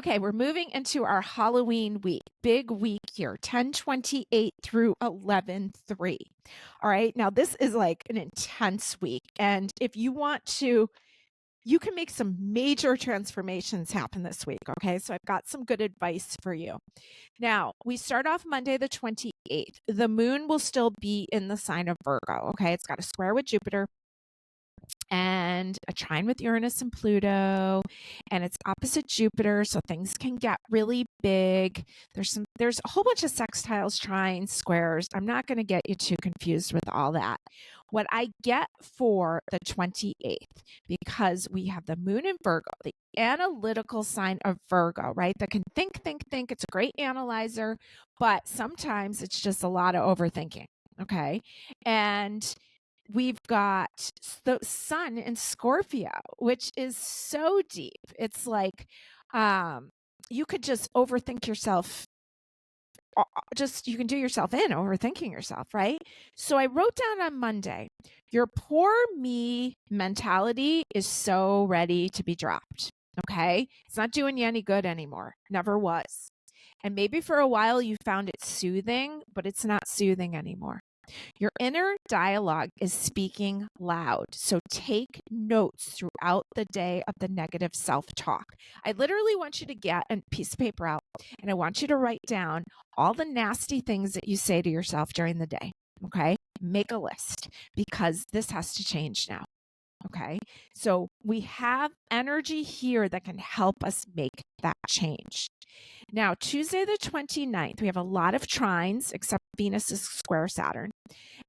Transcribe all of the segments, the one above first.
Okay, we're moving into our Halloween week. Big week here, 10/28 through 11/3. All right, now this is like an intense week. And if you want to, you can make some major transformations happen this week. Okay, so I've got some good advice for you. Now, we start off Monday the 28th. The moon will still be in the sign of Virgo. Okay, it's got a square with Jupiter and a trine with Uranus and Pluto, and it's opposite Jupiter, so things can get really big. There's a whole bunch of sextiles, trines, squares. I'm not going to get you too confused with all that. What I get for the 28th, because we have the moon in Virgo, the analytical sign of Virgo, right? That can think. It's a great analyzer, but sometimes it's just a lot of overthinking. Okay. And we've got the sun in Scorpio, which is so deep. It's like you could just overthink yourself. You can do yourself in overthinking yourself, right? So I wrote down on Monday, your poor me mentality is so ready to be dropped. Okay. It's not doing you any good anymore. Never was. And maybe for a while you found it soothing, but it's not soothing anymore. Your inner dialogue is speaking loud. So take notes throughout the day of the negative self-talk. I literally want you to get a piece of paper out and I want you to write down all the nasty things that you say to yourself during the day. Okay. Make a list because this has to change now. Okay. So we have energy here that can help us make that change. Now, Tuesday the 29th, we have a lot of trines, except Venus is square Saturn.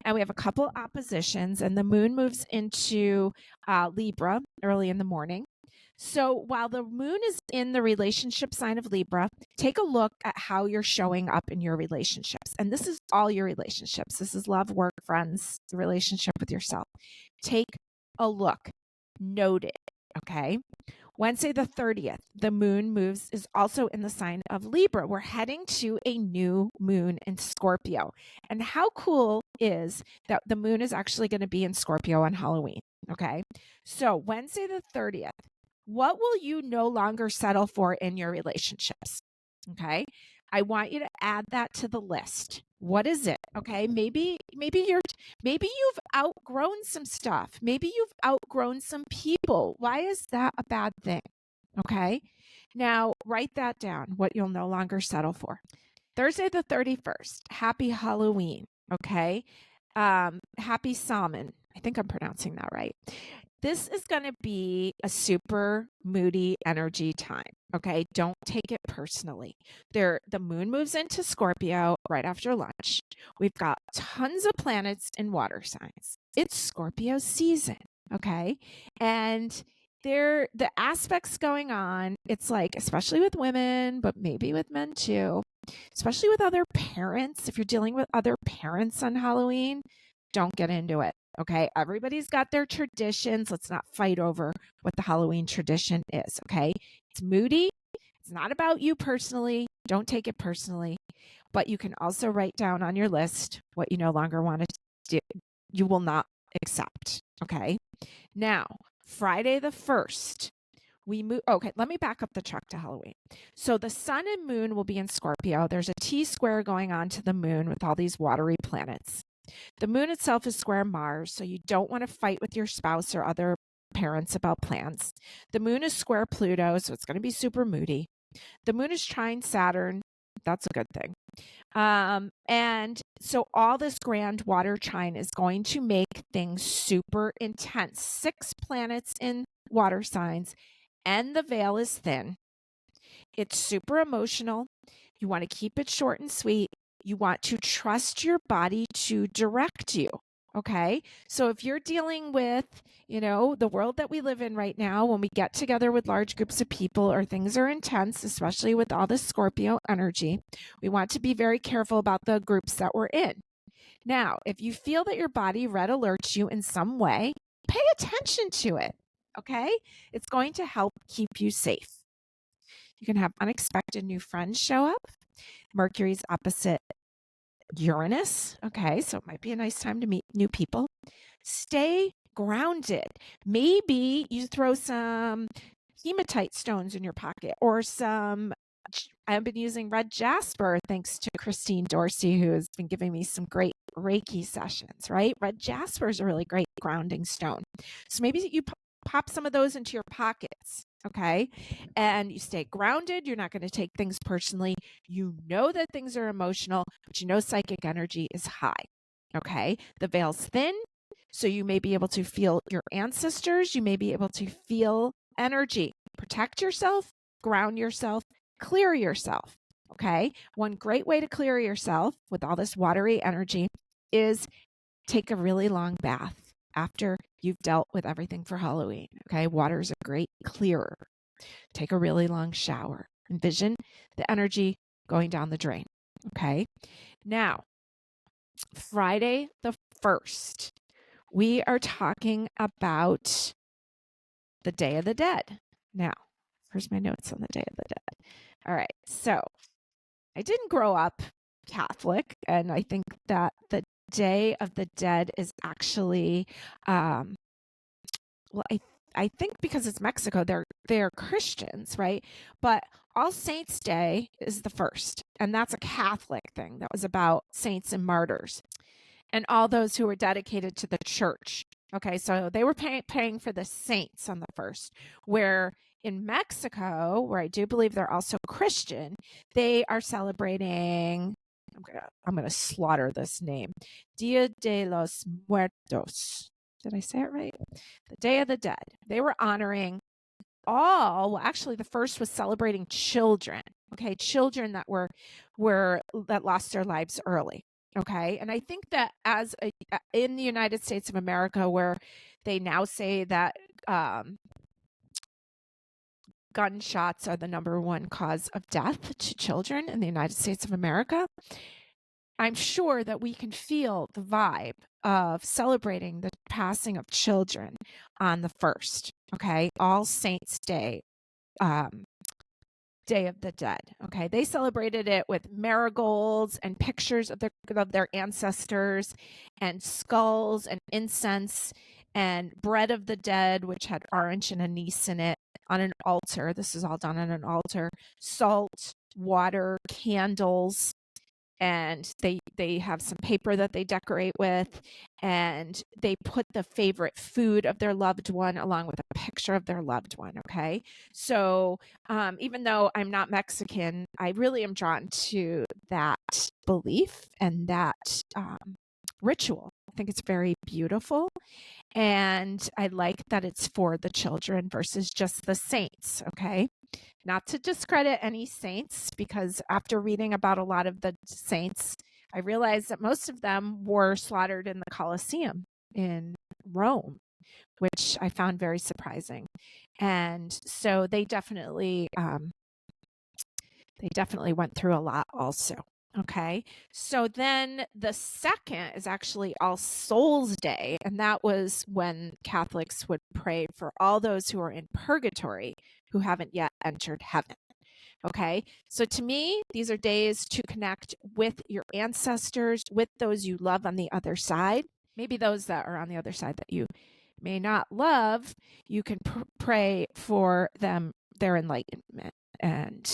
And we have a couple oppositions, and the moon moves into Libra early in the morning. So while the moon is in the relationship sign of Libra, take a look at how you're showing up in your relationships. And this is all your relationships. This is love, work, friends, the relationship with yourself. Take a look. Note it. Okay. Wednesday the 30th, the moon is also in the sign of Libra. We're heading to a new moon in Scorpio. And how cool is that the moon is actually going to be in Scorpio on Halloween? Okay. So Wednesday the 30th, what will you no longer settle for in your relationships? Okay. I want you to add that to the list. What is it? Okay. Maybe you've outgrown some stuff. Maybe you've outgrown some people. Why is that a bad thing? Okay. Now write that down, what you'll no longer settle for. Thursday the 31st, happy Halloween. Okay. Happy Salmon. I think I'm pronouncing that right. This is going to be a super moody energy time. Okay. Don't take it personally. The moon moves into Scorpio right after lunch. We've got tons of planets in water signs. It's Scorpio season. Okay. And the aspects going on, it's like, especially with women, but maybe with men too, especially with other parents. If you're dealing with other parents on Halloween, don't get into it. Okay. Everybody's got their traditions. Let's not fight over what the Halloween tradition is. Okay. It's moody. It's not about you personally. Don't take it personally. But you can also write down on your list what you no longer want to do. You will not accept. Okay. Now, Friday the 1st, we move. Okay, let me back up the truck to Halloween. So the sun and moon will be in Scorpio. There's a T square going on to the moon with all these watery planets. The moon itself is square Mars, so you don't want to fight with your spouse or other parents about plans. The moon is square Pluto, so it's going to be super moody. The moon is trine Saturn. That's a good thing. And so all this grand water trine is going to make things super intense. 6 planets in water signs, and the veil is thin. It's super emotional. You want to keep it short and sweet. You want to trust your body to direct you. Okay. So if you're dealing with, the world that we live in right now, when we get together with large groups of people or things are intense, especially with all this Scorpio energy, we want to be very careful about the groups that we're in. Now, if you feel that your body red alerts you in some way, pay attention to it. Okay. It's going to help keep you safe. You can have unexpected new friends show up. Mercury's opposite Uranus. Okay, so it might be a nice time to meet new people. Stay grounded. Maybe you throw some hematite stones in your pocket, or I've been using red jasper thanks to Christine Dorsey, who has been giving me some great Reiki sessions, right? Red jasper is a really great grounding stone. So maybe you pop some of those into your pockets, okay? And you stay grounded. You're not going to take things personally. You know that things are emotional, but you know psychic energy is high, okay? The veil's thin, so you may be able to feel your ancestors. You may be able to feel energy. Protect yourself, ground yourself, clear yourself, okay? One great way to clear yourself with all this watery energy is take a really long bath after you've dealt with everything for Halloween, okay? Water is a great clearer. Take a really long shower. Envision the energy going down the drain, okay? Now, Friday the 1st, we are talking about the Day of the Dead. Now, here's my notes on the Day of the Dead. All right, so I didn't grow up Catholic, and I think that the Day of the Dead is actually, well, I think because it's Mexico, they're Christians, right? But All Saints Day is the 1st, and that's a Catholic thing. That was about saints and martyrs and all those who were dedicated to the church. Okay, so they were paying for the saints on the 1st, where in Mexico, where I do believe they're also Christian, they are celebrating, I'm gonna slaughter this name, Dia de los Muertos. Did I say it right? The Day of the Dead. They were honoring actually the 1st was celebrating children, okay, children that that lost their lives early. Okay. And I think that in the United States of America, where they now say that gunshots are the number one cause of death to children in the United States of America, I'm sure that we can feel the vibe of celebrating the passing of children on the 1st. Okay. All Saints Day, Day of the Dead. Okay, they celebrated it with marigolds and pictures of their ancestors, and skulls and incense, and bread of the dead, which had orange and anise in it, on an altar. This is all done on an altar. Salt, water, candles, and they have some paper that they decorate with, and they put the favorite food of their loved one along with a picture of their loved one. Okay, so even though I'm not Mexican, I really am drawn to that belief and that ritual. I think it's very beautiful, and I like that it's for the children versus just the saints. Okay, not to discredit any saints, because after reading about a lot of the saints, I realized that most of them were slaughtered in the Colosseum in Rome, which I found very surprising. And so they definitely went through a lot also. Okay, so then the 2nd is actually All Souls Day, and that was when Catholics would pray for all those who are in purgatory who haven't yet entered heaven. Okay, so to me, these are days to connect with your ancestors, with those you love on the other side. Maybe those that are on the other side that you may not love, you can pray for them, their enlightenment. And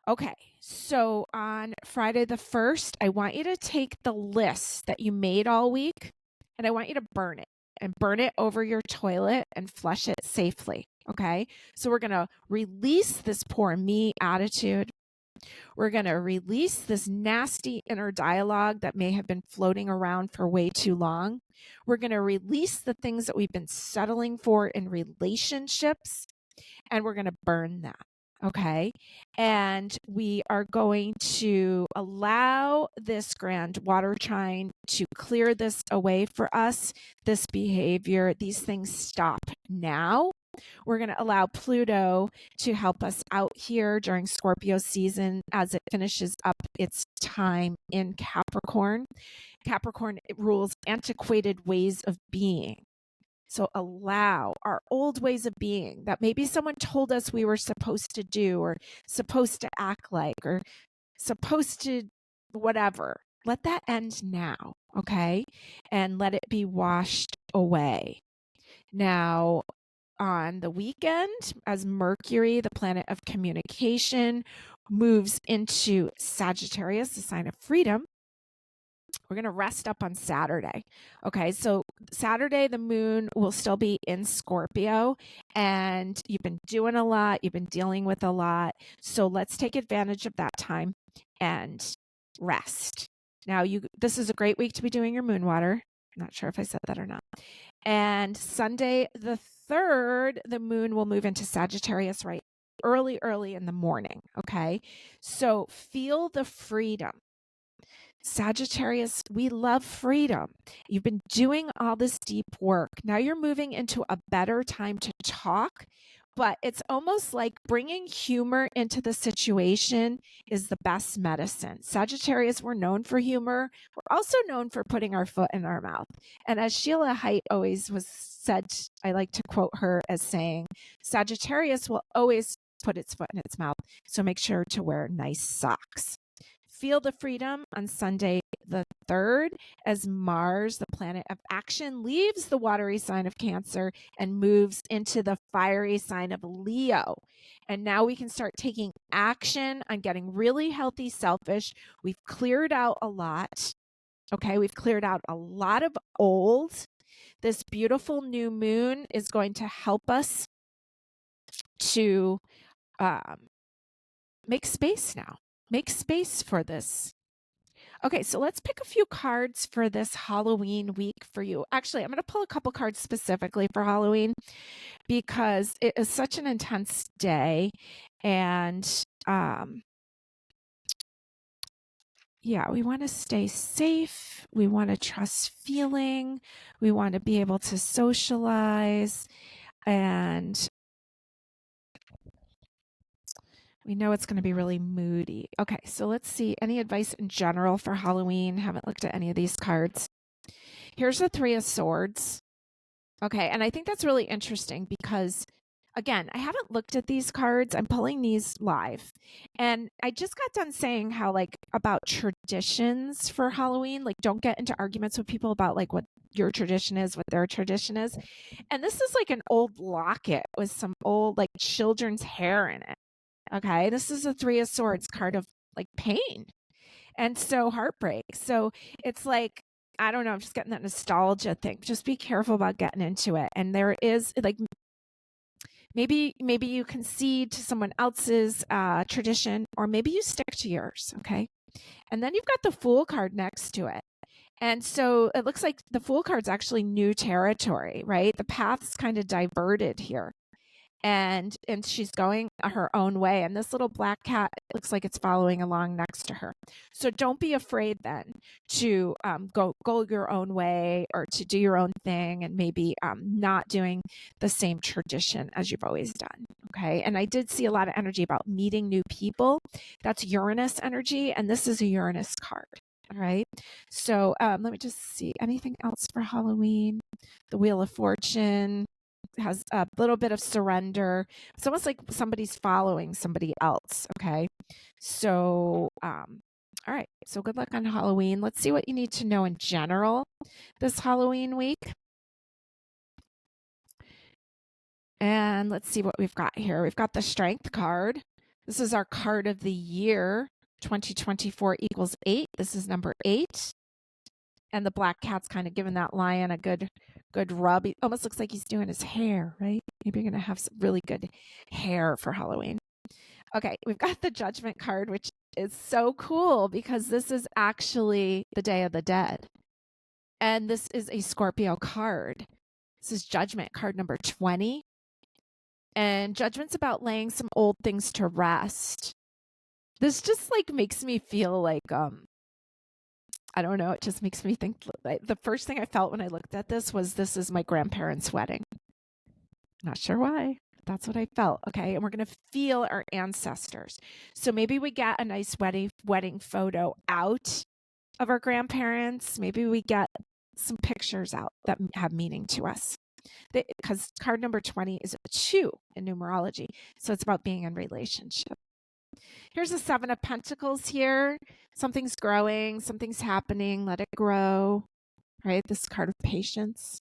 okay, so on Friday the 1st, I want you to take the list that you made all week, and I want you to burn it over your toilet and flush it safely. Okay, so we're going to release this poor me attitude. We're going to release this nasty inner dialogue that may have been floating around for way too long. We're going to release the things that we've been settling for in relationships, and we're going to burn that. Okay. And we are going to allow this grand water trine to clear this away for us, this behavior. These things stop now. We're going to allow Pluto to help us out here during Scorpio season as it finishes up its time in Capricorn. Capricorn, it rules antiquated ways of being. So allow our old ways of being that maybe someone told us we were supposed to do, or supposed to act like, or supposed to whatever. Let that end now, okay? And let it be washed away. Now, on the weekend as Mercury, the planet of communication, moves into Sagittarius, the sign of freedom. We're going to rest up on Saturday. Okay, so Saturday, the moon will still be in Scorpio, and you've been doing a lot, you've been dealing with a lot. So let's take advantage of that time and rest. Now, this is a great week to be doing your moon water. I'm not sure if I said that or not. And Sunday, the 3rd, the moon will move into Sagittarius right early in the morning. Okay, so feel the freedom. Sagittarius, we love freedom. You've been doing all this deep work. Now you're moving into a better time to talk, but it's almost like bringing humor into the situation is the best medicine. Sagittarius, we're known for humor. We're also known for putting our foot in our mouth. And as Sheila Haidt always was said, I like to quote her as saying, Sagittarius will always put its foot in its mouth. So make sure to wear nice socks. Feel the freedom on Sunday, the 3rd, as Mars, the planet of action, leaves the watery sign of Cancer and moves into the fiery sign of Leo. And now we can start taking action on getting really healthy, selfish. We've cleared out a lot. Okay, we've cleared out a lot of old. This beautiful new moon is going to help us to make space now. Make space for this. Okay, so let's pick a few cards for this Halloween week for you. Actually, I'm going to pull a couple cards specifically for Halloween because it is such an intense day. And yeah, we want to stay safe. We want to trust feeling. We want to be able to socialize. And we know it's going to be really moody. Okay, so let's see. Any advice in general for Halloween? Haven't looked at any of these cards. Here's the 3 of Swords. Okay, and I think that's really interesting because, again, I haven't looked at these cards. I'm pulling these live. And I just got done saying how, like, about traditions for Halloween, like, don't get into arguments with people about, like, what your tradition is, what their tradition is. And this is like an old locket with some old, like, children's hair in it. Okay, this is a 3 of Swords card of like pain and so heartbreak. So it's like, I don't know, I'm just getting that nostalgia thing. Just be careful about getting into it. And there is like, maybe you concede to someone else's tradition, or maybe you stick to yours. Okay. And then you've got the Fool card next to it. And so it looks like the Fool card's actually new territory, right? The path's kind of diverted here. And she's going her own way. And this little black cat looks like it's following along next to her. So don't be afraid then to go your own way or to do your own thing and maybe not doing the same tradition as you've always done. Okay. And I did see a lot of energy about meeting new people. That's Uranus energy. And this is a Uranus card. All right. So let me just see anything else for Halloween. The Wheel of Fortune has a little bit of surrender. It's almost like somebody's following somebody else. Okay. So, all right. So good luck on Halloween. Let's see what you need to know in general this Halloween week. And let's see what we've got here. We've got the Strength card. This is our card of the year. 2024 equals 8. This is number 8. And the black cat's kind of giving that lion a good rub. He almost looks like he's doing his hair, right? Maybe you're going to have some really good hair for Halloween. Okay, we've got the Judgment card, which is so cool because this is actually the Day of the Dead. And this is a Scorpio card. This is Judgment card number 20. And Judgment's about laying some old things to rest. This just like makes me feel like I don't know. It just makes me think, like, the first thing I felt when I looked at this is my grandparents' wedding. Not sure why. That's what I felt. Okay. And we're going to feel our ancestors. So maybe we get a nice wedding photo out of our grandparents. Maybe we get some pictures out that have meaning to us. Because card number 20 is a 2 in numerology. So it's about being in relationship. Here's the 7 of Pentacles here. Something's growing, something's happening. Let it grow, right? This card of patience.